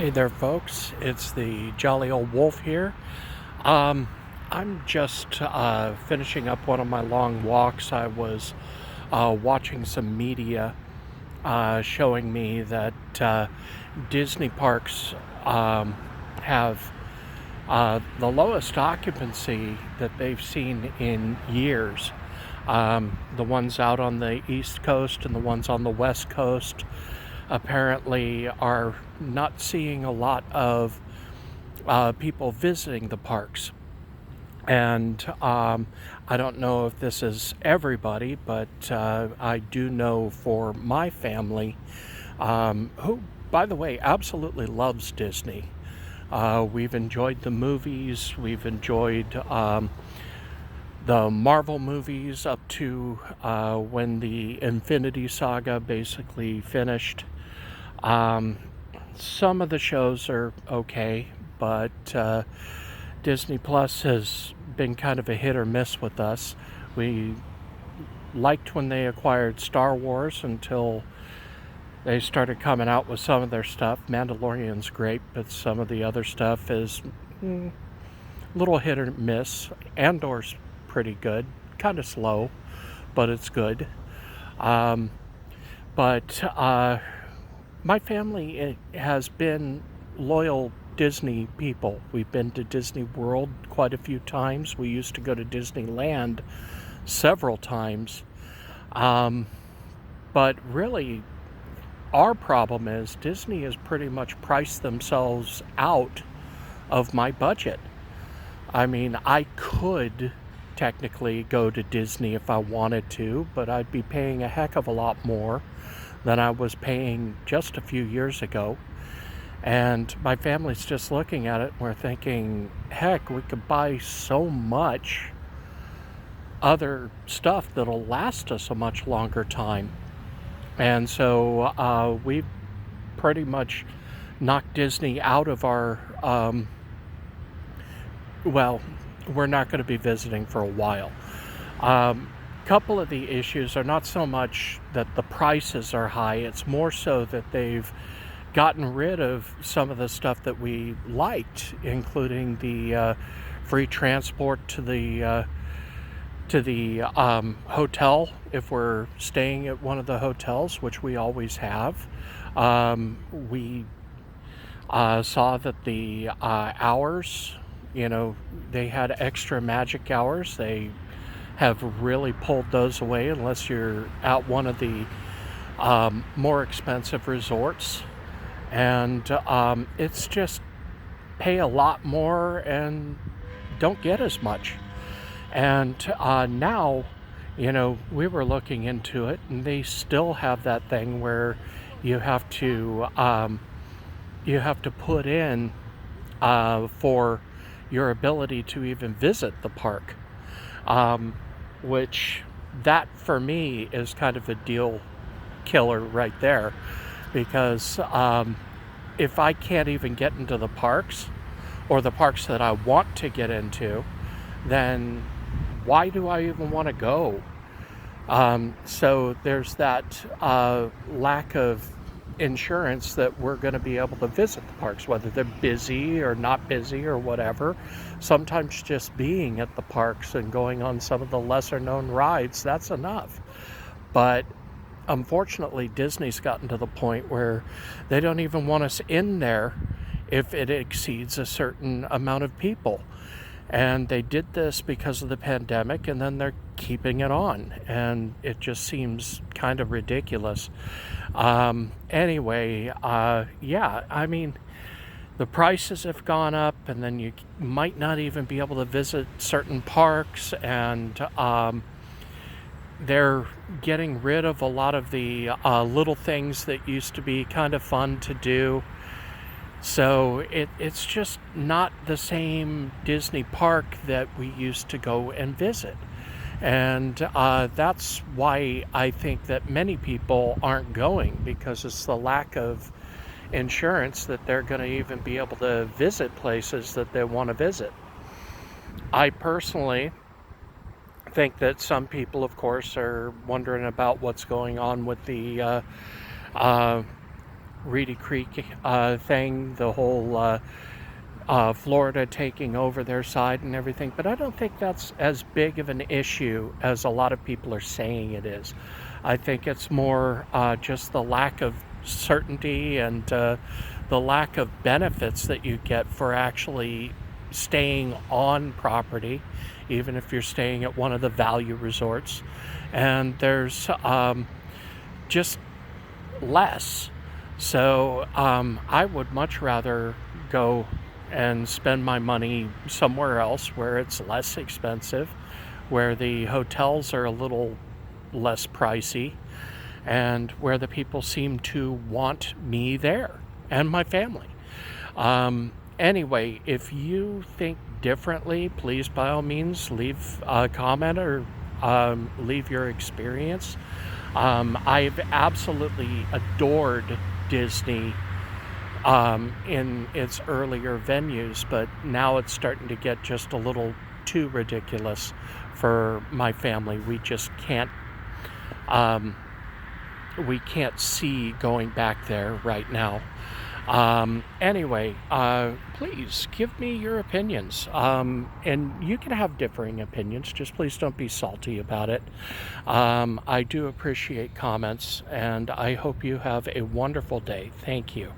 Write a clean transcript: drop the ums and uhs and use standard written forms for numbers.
Hey there, folks. It's the Jolly Old Wolf here. Um, I'm just finishing up one of my long walks. I was watching some media showing me that Disney parks have the lowest occupancy that they've seen in years. The ones out on the East Coast and the ones on the West Coast apparently are not seeing a lot of people visiting the parks. And I don't know if this is everybody, but I do know for my family, who, by the way, absolutely loves Disney. We've enjoyed the movies, we've enjoyed the Marvel movies up to when the Infinity Saga basically finished. Um, some of the shows are okay, but Disney Plus has been kind of a hit or miss with us. We liked when they acquired Star Wars until they started coming out with some of their stuff. Mandalorian's great, but some of the other stuff is a little hit or miss. Andor's pretty good, kind of slow, but it's good. Um, but my family has been loyal Disney people. We've been to Disney World quite a few times. We used to go to Disneyland several times. Um, but really, our problem is Disney has pretty much priced themselves out of my budget. I mean, I could technically go to Disney if I wanted to, but I'd be paying a heck of a lot more than I was paying just a few years ago. And my family's just looking at it and we're thinking, heck, we could buy so much other stuff that'll last us a much longer time. And so we pretty much knocked Disney out of our, well, we're not going to be visiting for a while. Couple of the issues are not so much that the prices are high, it's more so that they've gotten rid of some of the stuff that we liked, including the free transport to the hotel if we're staying at one of the hotels, which we always have. We saw that the hours, they had extra magic hours. They have really pulled those away unless you're at one of the more expensive resorts. And it's just pay a lot more and don't get as much. And now, we were looking into it, and they still have that thing where you have to put in for your ability to even visit the park, which that for me is kind of a deal killer right there, because if I can't even get into the parks or the parks that I want to get into, then why do I even want to go? So there's that lack of insurance that we're going to be able to visit the parks, whether they're busy or not busy or whatever. Sometimes just being at the parks and going on some of the lesser known rides, that's enough. But unfortunately, Disney's gotten to the point where they don't even want us in there if it exceeds a certain amount of people. And they did this because of the pandemic, and then they're keeping it on. And it just seems kind of ridiculous. Anyway, yeah, I mean, the prices have gone up, and then you might not even be able to visit certain parks, and they're getting rid of a lot of the little things that used to be kind of fun to do. So it's just not the same Disney park that we used to go and visit. And that's why I think that many people aren't going, because it's the lack of insurance that they're going to even be able to visit places that they want to visit. I personally think that some people, of course, are wondering about what's going on with the Reedy Creek thing, the whole Florida taking over their side and everything, but I don't think that's as big of an issue as a lot of people are saying it is. I think it's more just the lack of certainty and the lack of benefits that you get for actually staying on property, even if you're staying at one of the value resorts. And there's just less. So I would much rather go and spend my money somewhere else where it's less expensive, where the hotels are a little less pricey, and where the people seem to want me there and my family. Anyway, if you think differently, please by all means leave a comment or leave your experience. I've absolutely adored Disney in its earlier venues, but now it's starting to get just a little too ridiculous for my family. We can't see going back there right now. Anyway, please give me your opinions. And you can have differing opinions, just please don't be salty about it. I do appreciate comments, and I hope you have a wonderful day. Thank you.